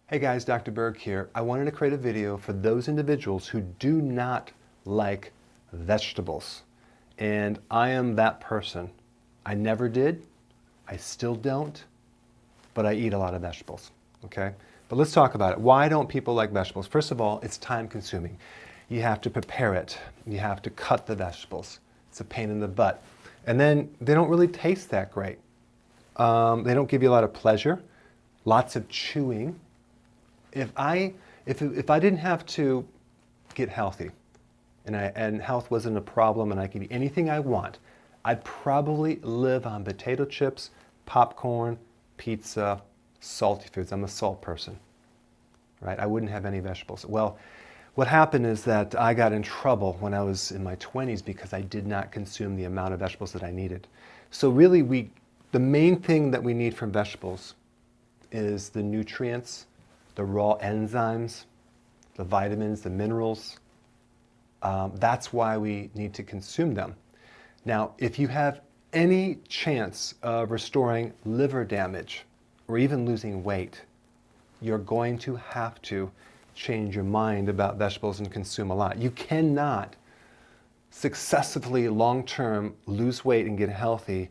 Hey guys, Dr. Berg here. I wanted to create a video for those individuals who do not like vegetables. And I am that person. I never did, I still don't, but I eat a lot of vegetables, okay? But let's talk about it. Why don't people like vegetables? First of all, it's time consuming. You have to prepare it. You have to cut the vegetables. It's a pain in the butt. And then they don't really taste that great. They don't give you a lot of pleasure, lots of chewing. If I didn't have to get healthy and health wasn't a problem and I could eat anything I want, I'd probably live on potato chips, popcorn, pizza, salty foods. I'm a salt person, right? I wouldn't have any vegetables. Well, what happened is that I got in trouble when I was in my 20s because I did not consume the amount of vegetables that I needed. So really the main thing that we need from vegetables is the nutrients, the raw enzymes, the vitamins, the minerals. That's why we need to consume them. Now, if you have any chance of restoring liver damage or even losing weight, you're going to have to change your mind about vegetables and consume a lot. You cannot successfully long-term lose weight and get healthy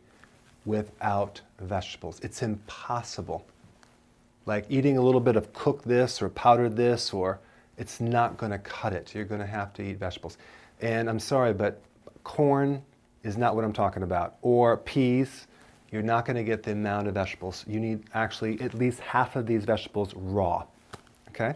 without vegetables. It's impossible. Like eating a little bit of cooked this or powdered this, or it's not going to cut it. You're going to have to eat vegetables. And I'm sorry, but corn is not what I'm talking about. Or peas, you're not going to get the amount of vegetables. You need actually at least half of these vegetables raw. Okay?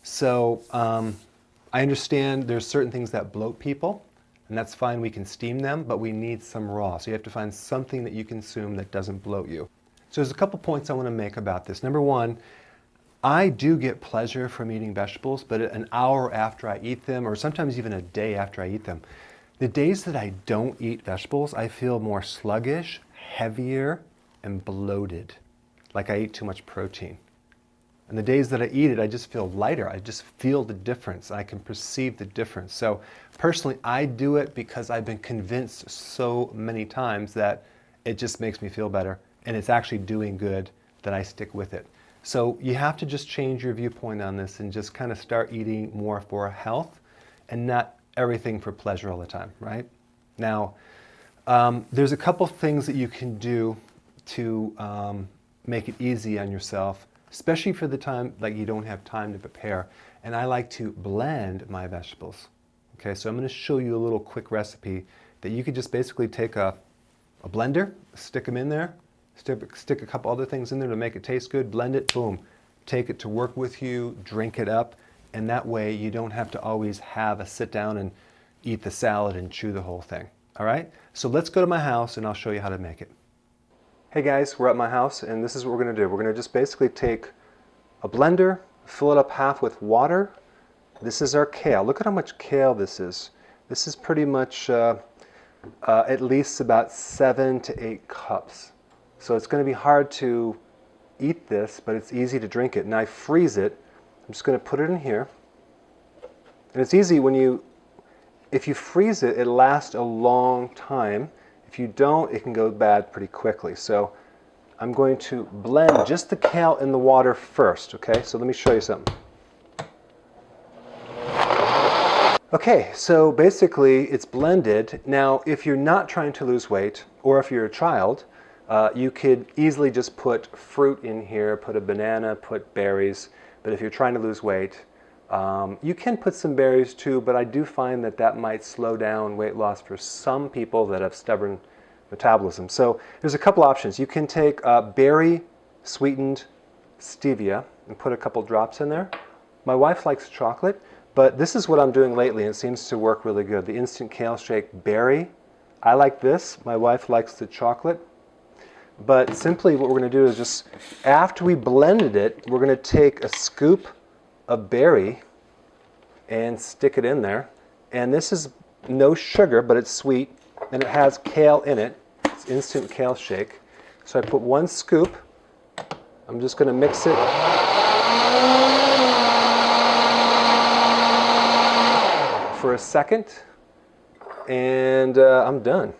So I understand there's certain things that bloat people, and that's fine. We can steam them, but we need some raw. So you have to find something that you consume that doesn't bloat you. So there's a couple points I want to make about this. Number one, I do get pleasure from eating vegetables, but an hour after I eat them, or sometimes even a day after I eat them. The days that I don't eat vegetables, I feel more sluggish, heavier, and bloated, like I eat too much protein. And the days that I eat it, I just feel lighter. I just feel the difference. I can perceive the difference. So personally, I do it because I've been convinced so many times that it just makes me feel better. And it's actually doing good, that I stick with it. So you have to just change your viewpoint on this and just kind of start eating more for health and not everything for pleasure all the time, right? Now, there's a couple things that you can do to make it easy on yourself, especially for the time like you don't have time to prepare. And I like to blend my vegetables. Okay, so I'm going to show you a little quick recipe that you could just basically take a blender, stick them in there, stick a couple other things in there to make it taste good, blend it, boom. Take it to work with you, drink it up, and that way you don't have to always have a sit down and eat the salad and chew the whole thing. All right? So let's go to my house and I'll show you how to make it. Hey guys, we're at my house and this is what we're going to do. We're going to just basically take a blender, fill it up half with water. This is our kale. Look at how much kale this is. This is pretty much at least about 7 to 8 cups. So it's going to be hard to eat this, but it's easy to drink it. And I freeze it. I'm just going to put it in here. And it's easy if you freeze it, it lasts a long time. If you don't, it can go bad pretty quickly. So I'm going to blend just the kale in the water first, okay? So let me show you something. Okay, so basically it's blended. Now, if you're not trying to lose weight, or if you're a child, you could easily just put fruit in here, put a banana, put berries. But if you're trying to lose weight, you can put some berries too, but I do find that that might slow down weight loss for some people that have stubborn metabolism. So there's a couple options. You can take berry sweetened stevia and put a couple drops in there. My wife likes chocolate, but this is what I'm doing lately and it seems to work really good. The instant kale shake berry. I like this. My wife likes the chocolate. But simply what we're going to do is just, after we blended it, we're going to take a scoop of berry and stick it in there. And this is no sugar, but it's sweet, and it has kale in it. It's instant kale shake. So I put 1 scoop. I'm just going to mix it. For a second, and I'm done.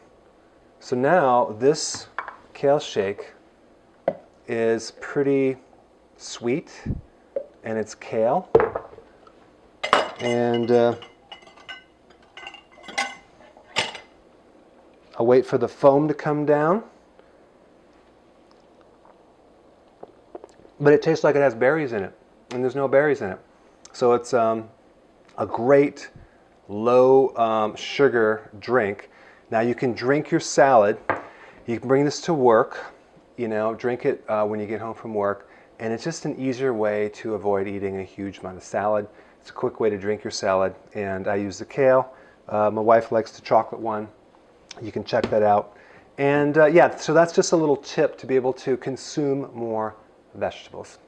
So now this kale shake is pretty sweet, and it's kale. And I'll wait for the foam to come down. But it tastes like it has berries in it, and there's no berries in it. So it's a great low sugar drink. Now you can drink your salad. You can bring this to work, drink it when you get home from work. And it's just an easier way to avoid eating a huge amount of salad. It's a quick way to drink your salad. And I use the kale. My wife likes the chocolate one. You can check that out. And yeah, so that's just a little tip to be able to consume more vegetables.